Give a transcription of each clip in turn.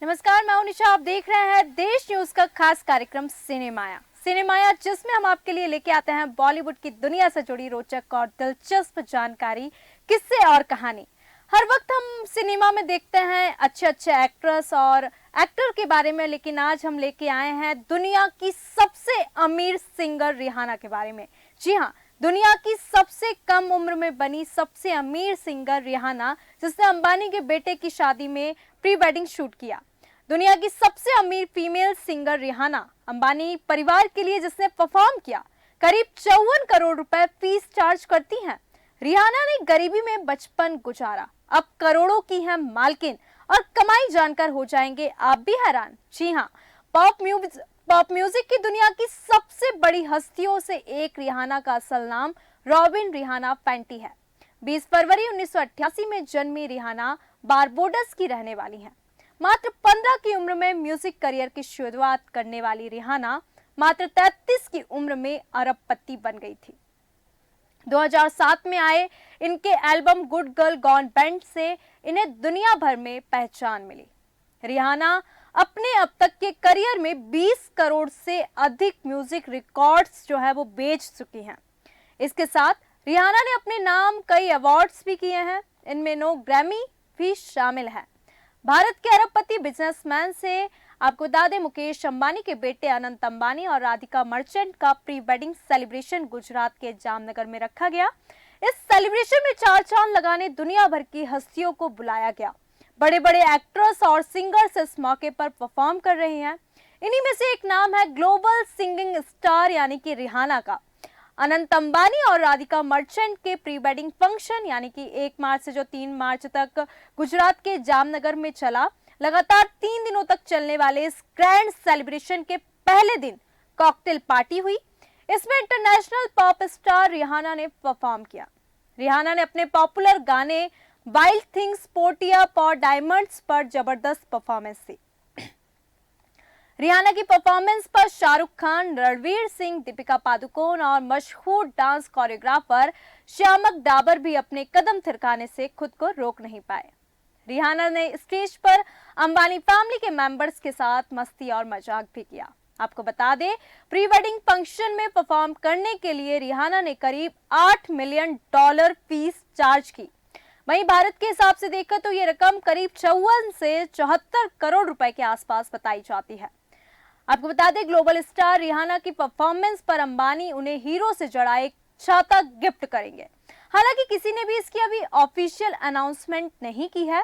नमस्कार, मैं हूं निशा। आप देख रहे हैं देश न्यूज का खास कार्यक्रम सिनेमाया, जिसमें हम आपके लिए लेके आते हैं बॉलीवुड की दुनिया से जुड़ी रोचक और दिलचस्प जानकारी, किस्से और कहानी। हर वक्त हम सिनेमा में देखते हैं अच्छे अच्छे एक्ट्रेस और एक्टर के बारे में, लेकिन आज हम लेके आए हैं दुनिया की सबसे अमीर सिंगर रिहाना के बारे में। जी हाँ, दुनिया की सबसे कम उम्र में बनी सबसे अमीर सिंगर रिहाना, जिसने अंबानी के बेटे की शादी में प्री वेडिंग शूट किया। दुनिया की सबसे अमीर फीमेल सिंगर रिहाना, अंबानी परिवार के लिए जिसने परफॉर्म किया, करीब 54 करोड़ रुपए फीस चार्ज करती हैं। रिहाना ने गरीबी में बचपन गुजारा, अब करोड़ों की है मालकिन और कमाई जानकर हो जाएंगे आप भी हैरान। जी हाँ, पॉप म्यूजिक की दुनिया की सबसे बड़ी हस्तियों से एक रिहाना का असल नाम रॉबिन रिहाना फैंटी है। 20 फरवरी 1988 में जन्मी रिहाना बारबोडस की रहने वाली हैं। मात्र 15 की उम्र में म्यूजिक करियर की शुरुआत करने वाली रिहाना मात्र 33 की उम्र में अरबपति बन गई थी। 2007 में आए इनके album good girl gone band से इन्हें दुनिया भर में पहचान मिली। रिहाना अपने अब तक के करियर में 20 करोड़ से अधिक म्यूजिक रिकॉर्ड्स जो है वो बेच चुकी हैं। इसके साथ रिहाना ने अपने नाम कई अवार्ड्स भी किए हैं, इनमें 9 ग्रैमी भी शामिल है। भारत के अरबपति बिजनेसमैन से आपको बता दें, मुकेश अंबानी के बेटे अनंत अंबानी और राधिका मर्चेंट का प्री वेडिंग सेलिब्रेशन गुजरात के जामनगर में रखा गया। इस सेलिब्रेशन में 4 चांद लगाने दुनिया भर की हस्तियों को बुलाया गया। बड़े बड़े एक्ट्रेस और सिंगर्स इस मौके पर परफॉर्म कर रहे हैं। इन्हीं में से एक नाम है ग्लोबल सिंगिंग स्टार यानी कि रिहाना का। अनंत अंबानी और राधिका मर्चेंट के प्री वेडिंग फंक्शन यानी कि 1 मार्च से जो 3 मार्च तक गुजरात के जामनगर में चला, लगातार 3 दिनों तक चलने वाले इस ग्रैंड सेलिब्रेशन के पहले दिन कॉकटेल पार्टी हुई। इसमें इंटरनेशनल पॉप स्टार रिहाना ने परफॉर्म किया। रिहाना ने अपने पॉपुलर गाने वाइल्ड थिंग्स, पोर्टिया और डायमंड्स पर जबरदस्त परफॉर्मेंस दी। रिहाना की परफॉर्मेंस पर शाहरुख खान, रणवीर सिंह, दीपिका पादुकोण और मशहूर डांस कोरियोग्राफर श्यामक डाबर भी अपने कदम थिरकाने से खुद को रोक नहीं पाए। रिहाना ने स्टेज पर अंबानी फैमिली के मेंबर्स के साथ मस्ती और मजाक भी किया। आपको बता दें, प्री वेडिंग फंक्शन में परफॉर्म करने के लिए रिहाना ने करीब $8 मिलियन फीस चार्ज की। वहीं भारत के हिसाब से देखकर तो ये रकम करीब 54 से 74 करोड़ रुपए के आसपास बताई जाती है। आपको बता दें, ग्लोबल स्टार रिहाना की परफॉर्मेंस पर अंबानी उन्हें हीरो से जड़ा एक छाता गिफ्ट करेंगे। हालांकि किसी ने भी इसकी अभी ऑफिशियल अनाउंसमेंट नहीं की है।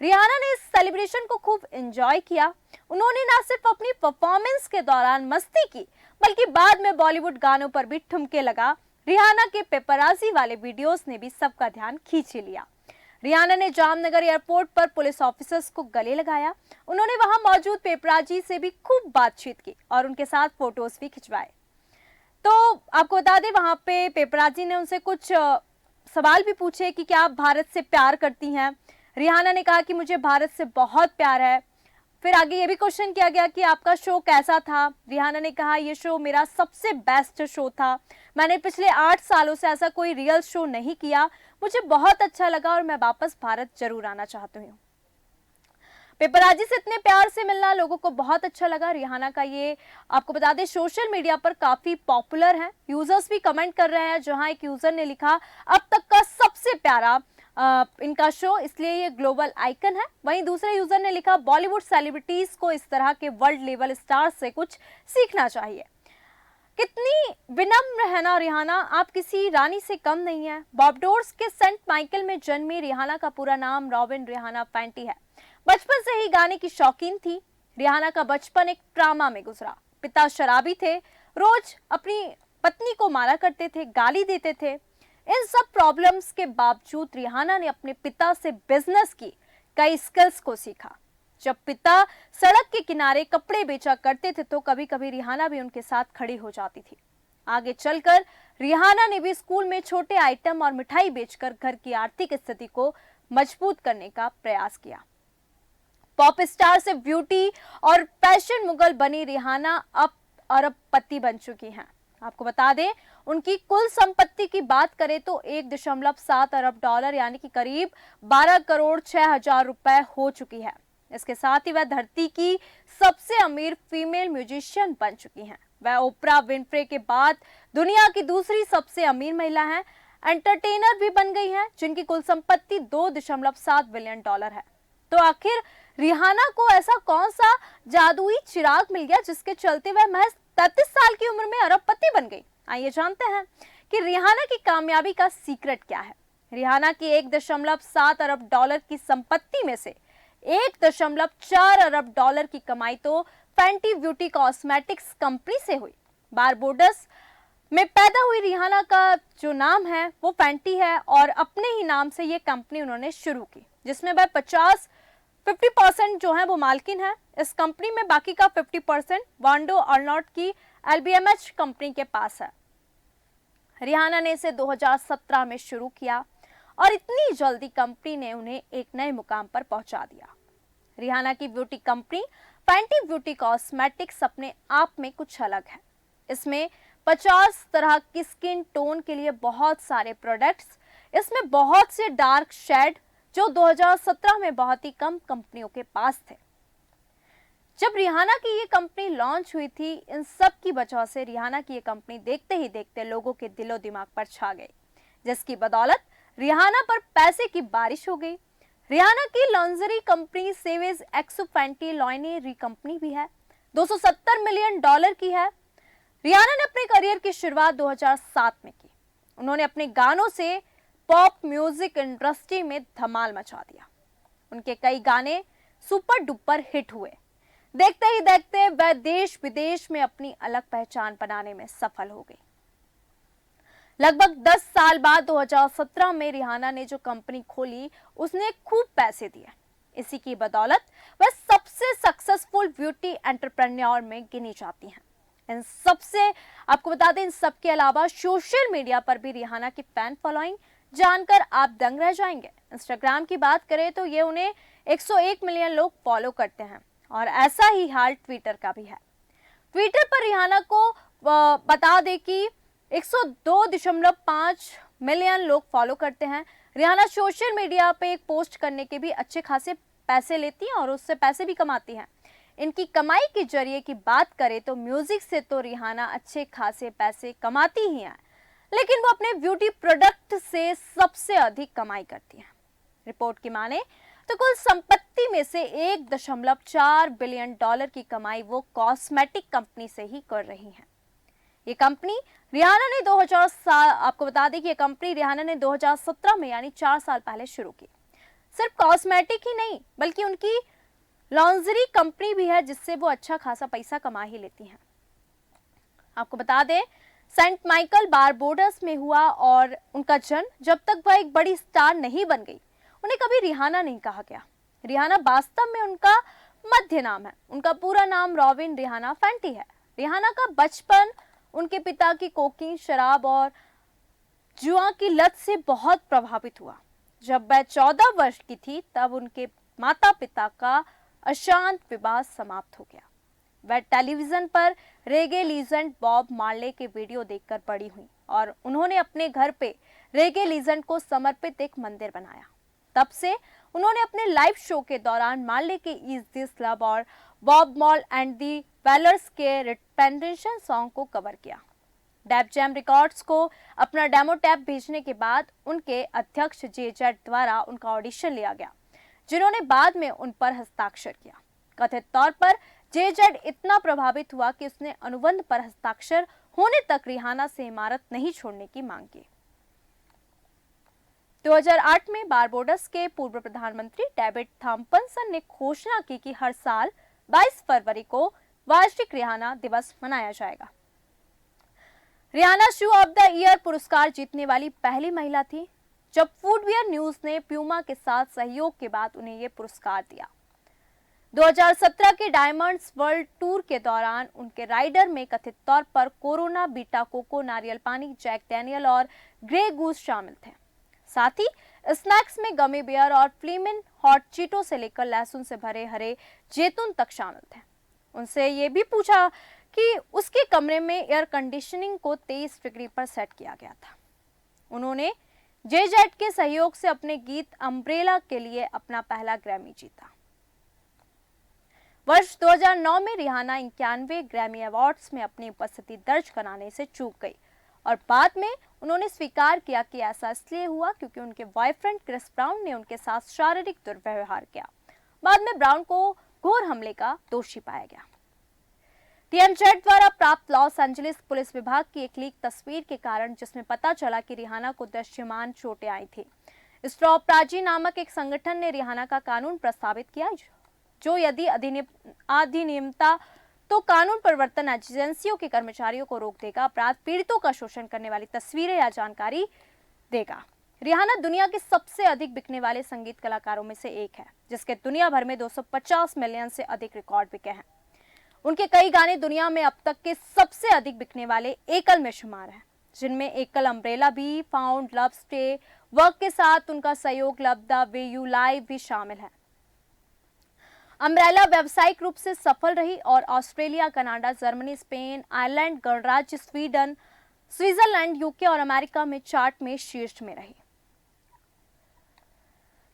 रिहाना ने इस सेलिब्रेशन को खूब एंजॉय किया। उन्होंने न सिर्फ अपनी परफॉर्मेंस के दौरान मस्ती की, बल्कि बाद में बॉलीवुड गानों पर भी ठुमके लगा। रिहाना के पेपराजी वाले वीडियोस ने भी सबका ध्यान खींच लिया। रिहाना ने जामनगर एयरपोर्ट पर पुलिस ऑफिसर्स को गले लगाया। उन्होंने वहां मौजूद पेपराजी से भी खूब बातचीत की और उनके साथ फोटोज भी खिंचवाए। तो आपको बता दें, वहां पे पेपराजी ने उनसे कुछ सवाल भी पूछे कि क्या आप भारत से प्यार करती हैं। रिहाना ने कहा कि मुझे भारत से बहुत प्यार है। फिर आगे ये भी क्वेश्चन किया गया कि आपका शो कैसा था। रिहाना ने कहा, ये शो मेरा सबसे बेस्ट शो था। मैंने पिछले 8 सालों से ऐसा कोई रियल शो नहीं किया। मुझे बहुत अच्छा लगा और मैं वापस भारत जरूर आना चाहती हूँ। पेपराजी से इतने प्यार से मिलना लोगों को बहुत अच्छा लगा। रिहाना का ये आपको बता दें सोशल मीडिया पर काफी पॉपुलर है। यूजर्स भी कमेंट कर रहे हैं, जहां एक यूजर ने लिखा, अब तक का सबसे प्यारा इनका शो, इसलिए ये ग्लोबल आइकन है। वहीं दूसरे यूजर ने लिखा, बॉलीवुड सेलिब्रिटीज को इस तरह के वर्ल्ड लेवल स्टार्स से कुछ सीखना चाहिए। कितनी विनम्र है ना रिहाना, आप किसी रानी से कम नहीं है। बारबडोस के सेंट माइकल में जन्मी रिहाना का पूरा नाम रॉबिन रिहाना फैंटी है। बचपन से ही गाने की शौकीन थी। रिहाना का बचपन एक ड्रामा में गुजरा। पिता शराबी थे, रोज अपनी पत्नी को मारा करते थे, गाली देते थे। इन सब प्रॉब्लम्स के बावजूद रिहाना ने अपने पिता से बिजनेस की कई स्किल्स को सीखा। जब पिता सड़क के किनारे कपड़े बेचा करते थे तो कभी कभी रिहाना भी उनके साथ खड़ी हो जाती थी। आगे चलकर रिहाना ने भी स्कूल में छोटे आइटम और मिठाई बेचकर घर की आर्थिक स्थिति को मजबूत करने का प्रयास किया। पॉप स्टार से ब्यूटी और फैशन मुगल बनी रिहाना अब अरबपति बन चुकी हैं। आपको बता दें, उनकी कुल संपत्ति की बात करें तो $1.7 अरब यानी कि करीब 12 करोड़ 6 हजार रुपए हो चुकी है। इसके साथ ही वह धरती की सबसे अमीर फीमेल म्यूजिशियन बन चुकी हैं। वह ओपरा विनफ्रे के बाद दुनिया की दूसरी सबसे अमीर महिला हैं। एंटरटेनर भी बन गई हैं, जिनकी कुल संपत्ति $2.7 बिलियन है। तो आखिर रिहाना को ऐसा कौन सा जादुई चिराग मिल गया जिसके चलते वह महज 33 साल की उम्र में अरबपति बन गई? आइए जानते हैं कि रिहाना की कामयाबी का सीक्रेट क्या है। रिहाना की $1.7 अरब की संपत्ति में से $1.4 अरब की कमाई तो फैंटी ब्यूटी कॉस्मेटिक्स कंपनी से हुई। बारबोडस में पैदा हुई रिहाना का जो नाम है वो फैंटी है और अपने ही नाम से ये कंपनी उन्होंने शुरू की, जिसमें वह 50% जो है वो मालकिन है। इस कंपनी में बाकी का 50% वांडो अर्नॉट की LVMH कंपनी के पास है। रिहाना ने इसे 2017 में शुरू किया और इतनी जल्दी कंपनी ने उन्हें एक नए मुकाम पर पहुंचा दिया। रिहाना की ब्यूटी कंपनी फैंटी ब्यूटी कॉस्मेटिक्स अपने आप में कुछ अलग है। इसमें 50 तरह की स्किन टोन के लिए बहुत सारे प्रोडक्ट्स, इसमें बहुत से डार्क शेड जो 2017 में बहुत ही कम कंपनियों के पास थे। जब रिहाना की ये कंपनी लॉन्च हुई थी, इन सब की वजह से रिहाना की ये कंपनी देखते ही देखते लोगों के दिलो दिमाग पर छा गई, जिसकी बदौलत रिहाना पर पैसे की बारिश हो गई। रिहाना की लॉन्जरी कंपनी सेवेज एक्सो फैंटी लॉइनरी कंपनी भी है, $270 मिलियन की है। रिहाना ने अपने करियर की शुरुआत 2007 में की। उन्होंने अपने गानों से पॉप म्यूजिक इंडस्ट्री में धमाल मचा दिया। उनके कई गाने सुपर डुपर हिट हुए। देखते ही देखते वह देश विदेश में अपनी अलग पहचान बनाने में सफल हो गई। लगभग 10 साल बाद 2017 में रिहाना ने जो कंपनी खोली, उसने खूब पैसे दिए। इसी की बदौलत वह सबसे सक्सेसफुल ब्यूटी एंटरप्रेन्योर में गिनी जाती हैं। इन सबसे आपको बता दें, इन सब के अलावा सोशल मीडिया पर भी रिहाना की फैन फॉलोइंग जानकर आप दंग रह जाएंगे। इंस्टाग्राम की बात करें तो ये उन्हें 101 मिलियन लोग फॉलो करते हैं और ऐसा ही हाल ट्विटर का भी है। ट्विटर पर रिहाना को बता दें कि 102.5 मिलियन लोग फॉलो करते हैं। रिहाना सोशल मीडिया पे एक पोस्ट करने के भी अच्छे खासे पैसे लेती हैं और उससे पैसे भी कमाती हैं। इनकी कमाई के जरिए की बात करें तो म्यूजिक से तो रिहाना अच्छे खासे पैसे कमाती ही हैं, लेकिन वो अपने ब्यूटी प्रोडक्ट से सबसे अधिक कमाई करती हैं। रिपोर्ट की माने तो कुल संपत्ति में से $1.4 बिलियन की कमाई वो कॉस्मेटिक कंपनी से ही कर रही हैं। ये कंपनी रिहाना ने 2007 आपको बता दें कि ये कंपनी रिहाना ने 2017 में यानी 4 साल पहले शुरू की। सिर्फ कॉस्मेटिक ही नहीं बल्कि उनकी लॉन्जरी कंपनी भी है, जिससे वो अच्छा खासा पैसा कमा ही लेती हैं। आपको बता दें, सेंट माइकल बारबोडस में हुआ और उनका जन्म, जब तक वह एक बड़ी स्टार नहीं बन गई, उन्हें कभी रिहाना नहीं कहा गया। रिहाना वास्तव में उनका मध्य नाम है। उनका पूरा नाम रॉबिन रिहाना फैंटी है। रिहाना का बचपन उनके पिता की कोकीन, शराब और जुआ की लत से बहुत प्रभावित हुआ। जब वह 14 वर्ष की थी तब उनके माता पिता का अशांत विवाह समाप्त हो गया। वह टेलीविजन पर रेगे लीजेंड बॉब मार्ले के वीडियो देखकर बड़ी हुई और उन्होंने अपने घर पे रेगे लीजेंड को समर्पित एक मंदिर बनाया। तब से उन्होंने अपने लाइव शो के दौरान मार्ले के इज दिस लव और बॉब मॉल एंड दी वेलर्स के रिपेंडेशन सॉन्ग को कवर किया। डेफ जैम रिकॉर्ड्स को अपना डेमो टैप भेजने के बाद उनके अध्यक्ष जेजेड द्वारा उनका ऑडिशन लिया गया, जिन्होंने बाद में उन पर हस्ताक्षर किया। कथित तौर पर जेजेड इतना प्रभावित हुआ कि उसने अनुबंध पर हस्ताक्षर होने तक रिहाना से इमारत नहीं छोड़ने की मांग की। 2008 में बारबोडस के पूर्व प्रधानमंत्री डेविड थॉम्पसन ने घोषणा की कि हर साल 22 फरवरी को वार्षिक रिहाना दिवस मनाया जाएगा। Rihanna shoe of the year पुरस्कार जीतने वाली पहली महिला थी, जब फुटवियर न्यूज ने प्यूमा के साथ सहयोग के बाद उन्हें यह पुरस्कार दिया। 2017 के डायमंड्स वर्ल्ड टूर के दौरान उनके राइडर में कथित तौर पर कोरोना, बीटा कोको, नारियल पानी, जैक डैनियल और ग्रे गूस शामिल थे। साथ ही स्नैक्स में गमी बेयर और फ्लीमिन हॉट चीटो से लेकर लहसुन से भरे हरे जैतून तक शामिल थे। उनसे ये भी पूछा कि उसके कमरे में एयर कंडीशनिंग को 23 डिग्री पर सेट किया गया था। उन्होंने जेजेड के सहयोग से अपने गीत अम्ब्रेला के लिए अपना पहला ग्रैमी जीता। वर्ष 2009 में रिहाना 91 ग्रैमी अवार्ड्स में अपनी उपस्थिति दर्ज कराने से चूक गई और बाद में उन्होंने स्वीकार किया कि ऐसा इसलिए हुआ क्योंकि उनके बॉयफ्रेंड क्रिस ब्राउन ने उनके साथ शारीरिक दुर्व्यवहार किया। बाद में ब्राउन को घोर हमले का दोषी पाया गया। TMZ द्वारा प्राप्त लॉस एंजलिस पुलिस विभाग की एक लीक तस्वीर के कारण जिसमें पता चला कि रिहाना को दृश्यमान चोटें आई थी। स्टॉप प्राची नामक एक संगठन ने रिहाना का कानून प्रस्तावित किया जो यदि अधिनियमता तो कानून प्रवर्तन एजेंसियों के कर्मचारियों को रोक देगा, अपराध पीड़ितों का शोषण करने वाली तस्वीरें या जानकारी देगा। रिहाना दुनिया के सबसे अधिक बिकने वाले संगीत कलाकारों में से एक है, जिसके दुनिया भर में 250 मिलियन से अधिक रिकॉर्ड बिके हैं। उनके कई गाने दुनिया में अब तक के सबसे अधिक बिकने वाले एकल में शुमार हैं, जिनमें एकल अम्ब्रेला भी, फाउंड लव, स्टे वर्क के साथ उनका सहयोग love the way you live भी शामिल है। अम्ब्रेला व्यावसायिक रूप से सफल रही और Australia, Canada, Germany, Spain, Ireland, गणराज्य स्वीडन, स्विट्जरलैंड, यूके और अमेरिका में चार्ट में शीर्ष में रही।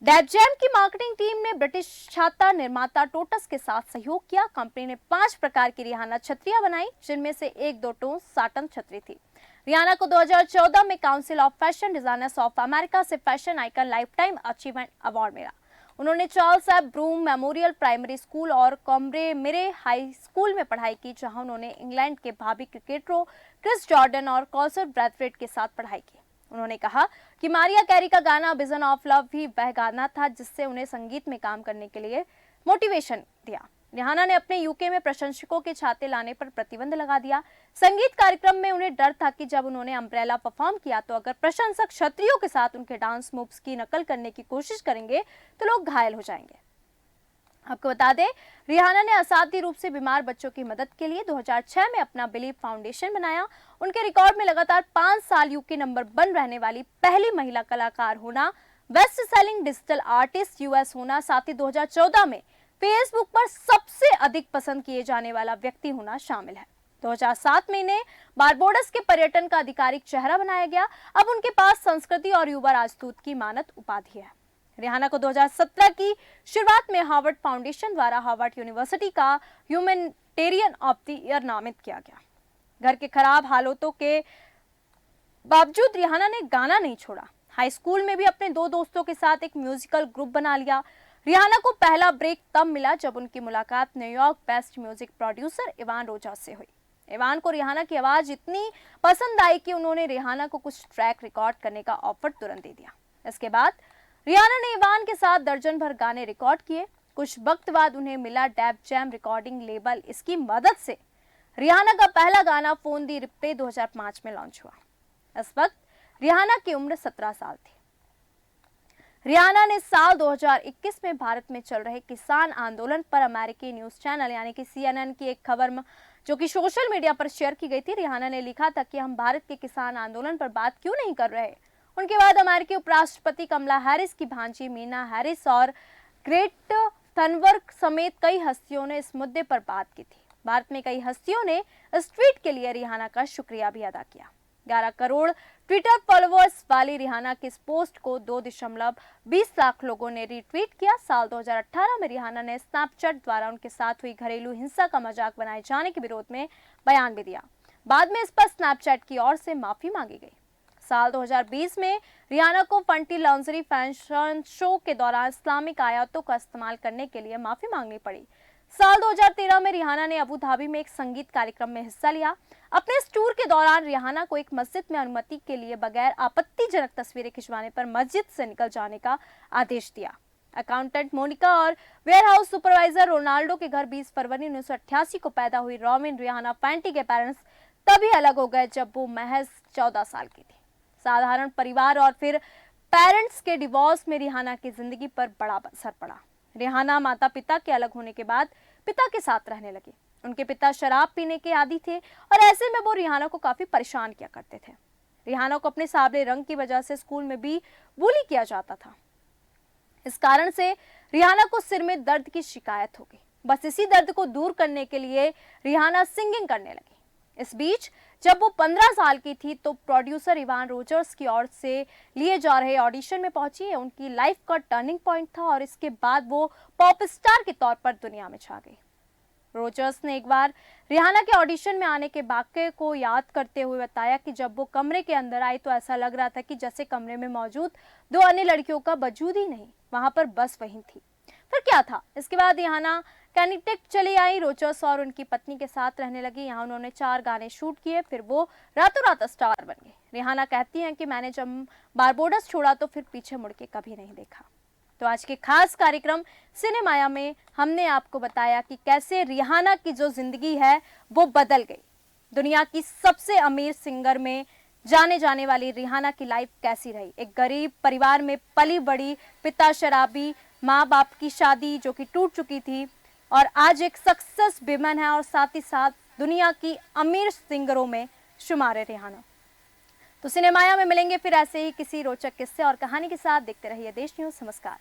डेप जैम की मार्केटिंग टीम ने ब्रिटिश छाता निर्माता टोटस के साथ सहयोग किया। कंपनी ने 5 प्रकार की रिहाना छतरियां बनाई, जिनमें से 1-2 टोन साटन छतरी थी। रिहाना को 2014 में council of fashion designers of America से fashion icon lifetime achievement award मिला। उन्होंने Charles F Broom memorial primary school और कॉम्ब्रे मिरे हाई स्कूल में पढ़ाई की, जहां उन्होंने इंग्लैंड के भावी क्रिकेटरों क्रिस जॉर्डन और कॉल्सर ब्रैथवेट के साथ पढ़ाई की। उन्होंने कहा कि मारिया कैरी का गाना विजन ऑफ लव भी वह गाना था जिससे उन्हें संगीत में काम करने के लिए मोटिवेशन दिया। रिहाना ने अपने यूके में प्रशंसकों के छाते लाने पर प्रतिबंध लगा दिया। संगीत कार्यक्रम में उन्हें डर था कि जब उन्होंने अम्ब्रेला परफॉर्म किया तो अगर प्रशंसक क्षत्रियों के साथ उनके डांस मूव्स की नकल करने की कोशिश करेंगे तो लोग घायल हो जाएंगे। आपको बता दें, रिहाना ने असाध्य रूप से बीमार बच्चों की मदद के लिए 2006 में अपना बिलीव फाउंडेशन बनाया। उनके रिकॉर्ड में लगातार 5 साल यूके नंबर 1 रहने वाली पहली महिला कलाकार होना, best selling digital artist US होना, साथ ही 2014 में फेसबुक पर सबसे अधिक पसंद किए जाने वाला व्यक्ति होना शामिल है। 2007 में इन्हें बारबोडस के पर्यटन का आधिकारिक चेहरा बनाया गया। अब उनके पास संस्कृति और युवा राजदूत की मानद उपाधि है। रिहाना को 2017 की शुरुआत में हार्वर्ड फाउंडेशन द्वारा हार्वर्ड यूनिवर्सिटी का ह्यूमैनिटेरियन ऑफ द ईयर नामित किया गया। घर के खराब हालातों के बावजूद रिहाना ने गाना नहीं छोड़ा। हाई स्कूल में भी अपने 2 दोस्तों के साथ एक म्यूजिकल ग्रुप बना लिया। रिहाना को पहला ब्रेक तब मिला जब उनकी मुलाकात New York best music producer Ivan रोजा से हुई। इवान को रिहाना की आवाज इतनी पसंद आई कि उन्होंने रिहाना को कुछ ट्रैक रिकॉर्ड करने का ऑफर तुरंत दे दिया। इसके बाद रिहाना ने इवान के साथ दर्जन भर गाने रिकॉर्ड किए। कुछ वक्त बाद उन्हें मिला डेप जैम रिकॉर्डिंग लेबल। इसकी मदद से रिहाना का पहला गाना फोन दी रिप्ले 2005 में लॉन्च हुआ। इस वक्त रिहाना की उम्र 17 साल थी। रिहाना ने साल 2021 में भारत में चल रहे किसान आंदोलन पर अमेरिकी न्यूज चैनल यानी कि CNN की एक खबर जो कि सोशल मीडिया पर शेयर की गई थी। रिहाना ने लिखा था कि हम भारत के किसान आंदोलन पर बात क्यों नहीं कर रहे। उनके बाद अमेरिकी उपराष्ट्रपति कमला हैरिस की भांजी मीना हैरिस और ग्रेट थनबर्ग समेत कई हस्तियों ने इस मुद्दे पर बात की थी। भारत में कई हस्तियों ने इस ट्वीट के लिए रिहाना का शुक्रिया भी अदा किया। 11 करोड़ ट्विटर फॉलोअर्स वाली रिहाना की इस पोस्ट को 2.20 लाख लोगों ने रीट्वीट किया। साल 2018 में रिहाना ने स्नैपचैट द्वारा उनके साथ हुई घरेलू हिंसा का मजाक बनाए जाने के विरोध में बयान भी दिया। बाद में इस पर स्नैपचैट की ओर से माफी मांगी गई। साल 2020 में रिहाना को फंटी लॉन्जरी फैशन शो के दौरान इस्लामिक आयतों का इस्तेमाल करने के लिए माफी मांगनी पड़ी। साल 2013 में रिहाना ने अबू धाबी में एक संगीत कार्यक्रम में हिस्सा लिया। अपने इस टूर के दौरान रिहाना को एक मस्जिद में अनुमति के लिए बगैर आपत्तिजनक तस्वीरें खिंचवाने पर मस्जिद से निकल जाने का आदेश दिया। अकाउंटेंट मोनिका और वेयरहाउस सुपरवाइजर रोनाल्डो के घर 20 फरवरी 1988 को पैदा हुई रोमिन रिहाना फैंटी के पेरेंट्स तभी अलग हो गए जब वो महज 14 साल की थी। साधारण परिवार और फिर पेरेंट्स के डिवोर्स में रिहाना की जिंदगी पर बड़ा असर पड़ा। रिहाना माता पिता के अलग होने के बाद पिता के साथ रहने लगी। उनके पिता शराब पीने के आदी थे और ऐसे में वो रिहाना को काफी परेशान किया करते थे। रिहाना को अपने सावले रंग की वजह से स्कूल में भी बुली किया जाता था। इस कारण से रिहाना को सिर में दर्द की शिकायत हो गई। बस इसी दर्द को दूर करने के लिए रिहाना सिंगिंग करने लगी। इस बीच जब वो 15 साल की थी तो प्रोड्यूसर इवान रोजर्स की ओर से लिए जा रहे ऑडिशन में पहुंची। ये उनकी लाइफ का टर्निंग पॉइंट था और इसके बाद वो पॉप स्टार के तौर पर दुनिया में छा गई। रोजर्स ने एक बार रिहाना के ऑडिशन में आने के वाकये को याद करते हुए बताया कि जब वो कमरे के अंदर आई तो ऐसा लग रहा था कि जैसे कमरे में मौजूद दो अन्य लड़कियों का वजूद ही नहीं, वहां पर बस वही थी। फिर क्या था? इसके बाद रिहाना कैनिटेक चली आई। रोजर्स और उनकी पत्नी के साथ रहने लगी। यहाँ उन्होंने 4 गाने शूट किए, फिर वो रातों रात स्टार बन गई। रिहाना कहती हैं कि मैंने जब बारबोडस छोड़ा तो फिर पीछे मुड़ के कभी नहीं देखा। तो आज के खास कार्यक्रम सिनेमाया में हमने आपको बताया कि कैसे रिहाना की जो जिंदगी है वो बदल गई। दुनिया की सबसे अमीर सिंगर में जाने जाने वाली रिहाना की लाइफ कैसी रही। एक गरीब परिवार में पली बड़ी, पिता शराबी, माँ बाप की शादी जो कि टूट चुकी थी, और आज एक सक्सेस विमेन है और साथ ही साथ दुनिया की अमीर सिंगरों में शुमार है रिहाना। तो सिनेमाया में मिलेंगे फिर ऐसे ही किसी रोचक किस्से और कहानी के साथ। देखते रहिए देश न्यूज। नमस्कार।